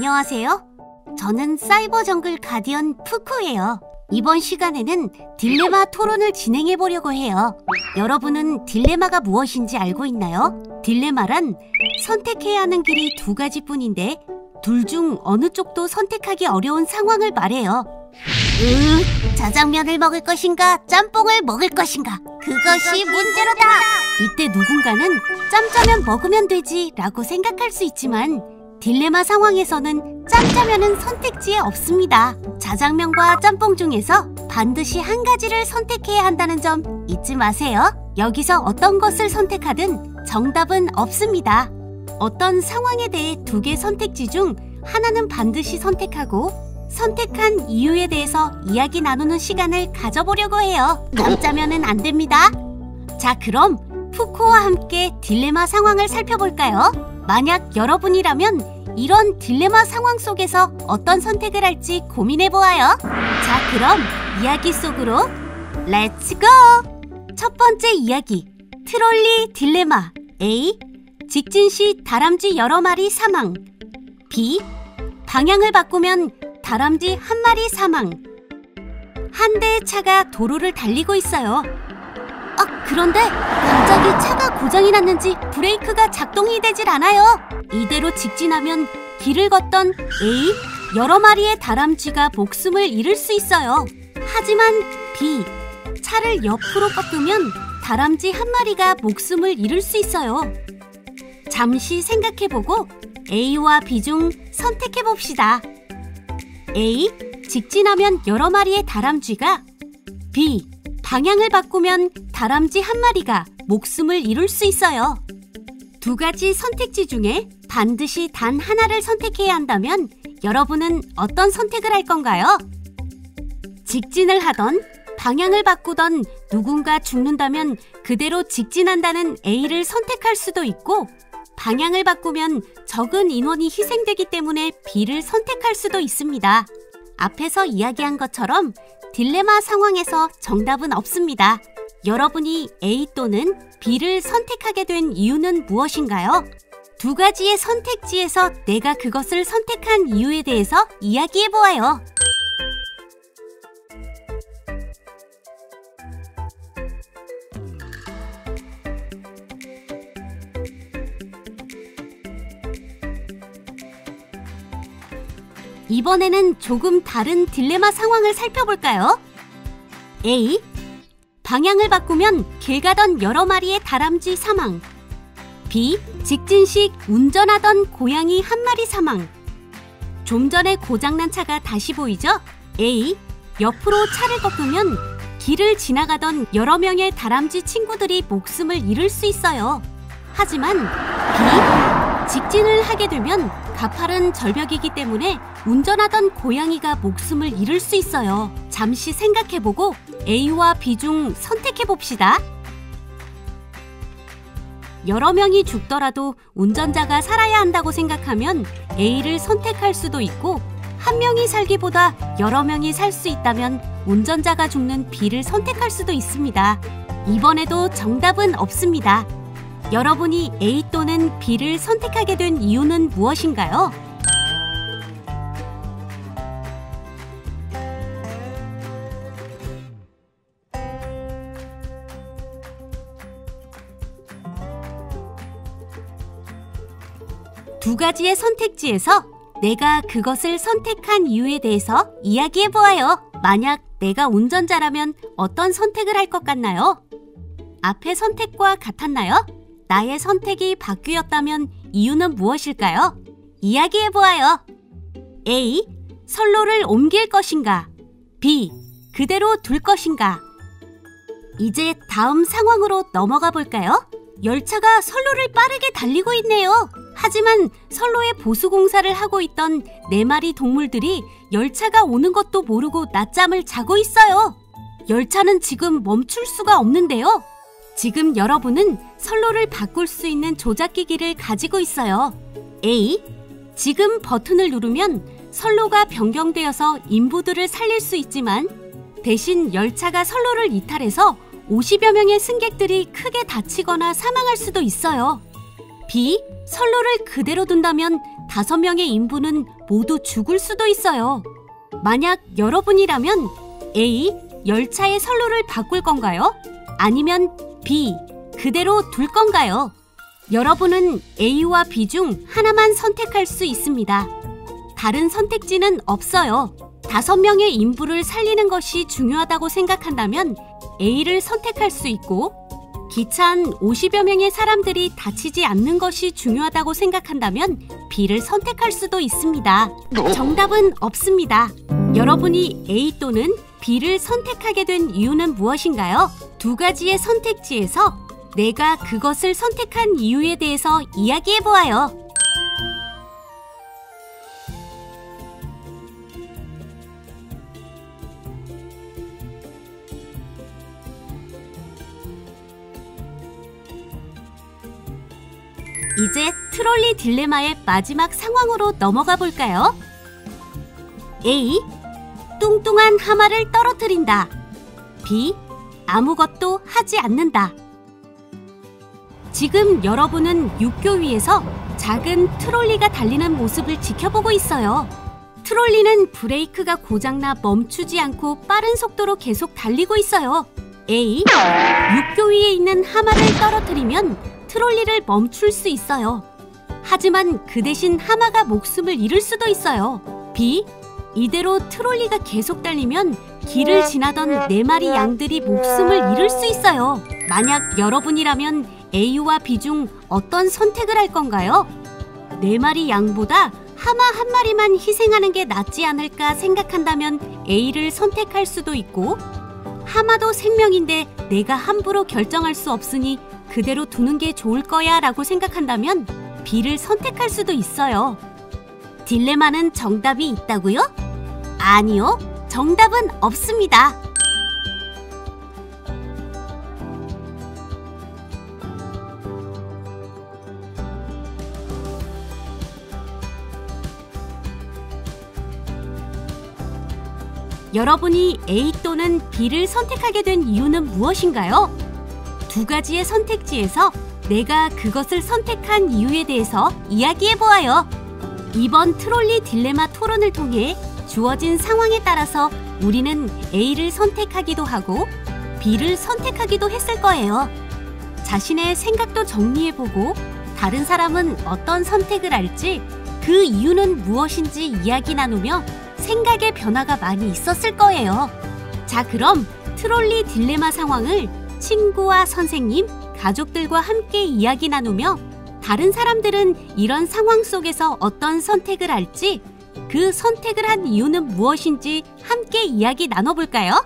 안녕하세요. 저는 사이버 정글 가디언 푸쿠예요. 이번 시간에는 딜레마 토론을 진행해 보려고 해요. 여러분은 딜레마가 무엇인지 알고 있나요? 딜레마란 선택해야 하는 길이 두 가지뿐인데 둘 중 어느 쪽도 선택하기 어려운 상황을 말해요. 자장면을 먹을 것인가 짬뽕을 먹을 것인가, 그것이 문제로다. 이때 누군가는 짬짜면 먹으면 되지 라고 생각할 수 있지만 딜레마 상황에서는 짬짜면은 선택지에 없습니다. 자장면과 짬뽕 중에서 반드시 한 가지를 선택해야 한다는 점 잊지 마세요. 여기서 어떤 것을 선택하든 정답은 없습니다. 어떤 상황에 대해 두 개 선택지 중 하나는 반드시 선택하고 선택한 이유에 대해서 이야기 나누는 시간을 가져보려고 해요. 짬짜면은 안 됩니다. 자, 그럼 푸코와 함께 딜레마 상황을 살펴볼까요? 만약 여러분이라면 이런 딜레마 상황 속에서 어떤 선택을 할지 고민해보아요. 자, 그럼 이야기 속으로 렛츠고! 첫 번째 이야기, 트롤리 딜레마. A. 직진 시 다람쥐 여러 마리 사망. B. 방향을 바꾸면 다람쥐 한 마리 사망. 한 대의 차가 도로를 달리고 있어요. 그런데 갑자기 차가 고장이 났는지 브레이크가 작동이 되질 않아요. 이대로 직진하면 길을 걷던 A, 여러 마리의 다람쥐가 목숨을 잃을 수 있어요. 하지만 B, 차를 옆으로 꺾으면 다람쥐 한 마리가 목숨을 잃을 수 있어요. 잠시 생각해보고 A와 B 중 선택해봅시다. A, 직진하면 여러 마리의 다람쥐가, B, 방향을 바꾸면 다람쥐 한 마리가 목숨을 잃을 수 있어요. 두 가지 선택지 중에 반드시 단 하나를 선택해야 한다면 여러분은 어떤 선택을 할 건가요? 직진을 하던 방향을 바꾸던 누군가 죽는다면 그대로 직진한다는 A를 선택할 수도 있고, 방향을 바꾸면 적은 인원이 희생되기 때문에 B를 선택할 수도 있습니다. 앞에서 이야기한 것처럼 딜레마 상황에서 정답은 없습니다. 여러분이 A 또는 B를 선택하게 된 이유는 무엇인가요? 두 가지의 선택지에서 내가 그것을 선택한 이유에 대해서 이야기해보아요. 이번에는 조금 다른 딜레마 상황을 살펴볼까요? A. 방향을 바꾸면 길 가던 여러 마리의 다람쥐 사망. B. 직진 시 운전하던 고양이 한 마리 사망. 좀 전에 고장난 차가 다시 보이죠? A. 옆으로 차를 꺾으면 길을 지나가던 여러 명의 다람쥐 친구들이 목숨을 잃을 수 있어요. 하지만 B. 직진을 하게 되면 가파른 절벽이기 때문에 운전하던 고양이가 목숨을 잃을 수 있어요. 잠시 생각해보고 A와 B 중 선택해봅시다. 여러 명이 죽더라도 운전자가 살아야 한다고 생각하면 A를 선택할 수도 있고, 한 명이 살기보다 여러 명이 살 수 있다면 운전자가 죽는 B를 선택할 수도 있습니다. 이번에도 정답은 없습니다. 여러분이 A 또는 B를 선택하게 된 이유는 무엇인가요? 두 가지의 선택지에서 내가 그것을 선택한 이유에 대해서 이야기해보아요. 만약 내가 운전자라면 어떤 선택을 할 것 같나요? 앞의 선택과 같았나요? 나의 선택이 바뀌었다면 이유는 무엇일까요? 이야기해보아요. A. 선로를 옮길 것인가? B. 그대로 둘 것인가? 이제 다음 상황으로 넘어가 볼까요? 열차가 선로를 빠르게 달리고 있네요. 하지만 선로에 보수공사를 하고 있던 4마리 동물들이 열차가 오는 것도 모르고 낮잠을 자고 있어요. 열차는 지금 멈출 수가 없는데요. 지금 여러분은 선로를 바꿀 수 있는 조작기기를 가지고 있어요. A. 지금 버튼을 누르면 선로가 변경되어서 인부들을 살릴 수 있지만 대신 열차가 선로를 이탈해서 50여 명의 승객들이 크게 다치거나 사망할 수도 있어요. B. 선로를 그대로 둔다면 5명의 인부는 모두 죽을 수도 있어요. 만약 여러분이라면 A. 열차의 선로를 바꿀 건가요? 아니면 B. 그대로 둘 건가요? 여러분은 A와 B 중 하나만 선택할 수 있습니다. 다른 선택지는 없어요. 5명의 인부를 살리는 것이 중요하다고 생각한다면 A를 선택할 수 있고, 기차 안 50여 명의 사람들이 다치지 않는 것이 중요하다고 생각한다면 B를 선택할 수도 있습니다. 정답은 없습니다. 여러분이 A 또는 B를 선택하게 된 이유는 무엇인가요? 2가지의 선택지에서 내가 그것을 선택한 이유에 대해서 이야기해보아요. 이제 트롤리 딜레마의 마지막 상황으로 넘어가 볼까요? A. 뚱뚱한 하마를 떨어뜨린다. B. 아무것도 하지 않는다. 지금 여러분은 육교 위에서 작은 트롤리가 달리는 모습을 지켜보고 있어요. 트롤리는 브레이크가 고장나 멈추지 않고 빠른 속도로 계속 달리고 있어요. A. 육교 위에 있는 하마를 떨어뜨리면 트롤리를 멈출 수 있어요. 하지만 그 대신 하마가 목숨을 잃을 수도 있어요. B. 이대로 트롤리가 계속 달리면 길을 지나던 4마리 양들이 목숨을 잃을 수 있어요. 만약 여러분이라면 A와 B 중 어떤 선택을 할 건가요? 4마리 양보다 하마 한 마리만 희생하는 게 낫지 않을까 생각한다면 A를 선택할 수도 있고, 하마도 생명인데 내가 함부로 결정할 수 없으니 그대로 두는 게 좋을 거야 라고 생각한다면 B를 선택할 수도 있어요. 딜레마는 정답이 있다고요? 아니요, 정답은 없습니다. 여러분이 A 또는 B를 선택하게 된 이유는 무엇인가요? 2가지의 선택지에서 내가 그것을 선택한 이유에 대해서 이야기해보아요. 이번 트롤리 딜레마 토론을 통해 주어진 상황에 따라서 우리는 A를 선택하기도 하고 B를 선택하기도 했을 거예요. 자신의 생각도 정리해보고 다른 사람은 어떤 선택을 할지, 그 이유는 무엇인지 이야기 나누며 생각의 변화가 많이 있었을 거예요. 자, 그럼 트롤리 딜레마 상황을 친구와 선생님, 가족들과 함께 이야기 나누며 다른 사람들은 이런 상황 속에서 어떤 선택을 할지, 그 선택을 한 이유는 무엇인지 함께 이야기 나눠볼까요?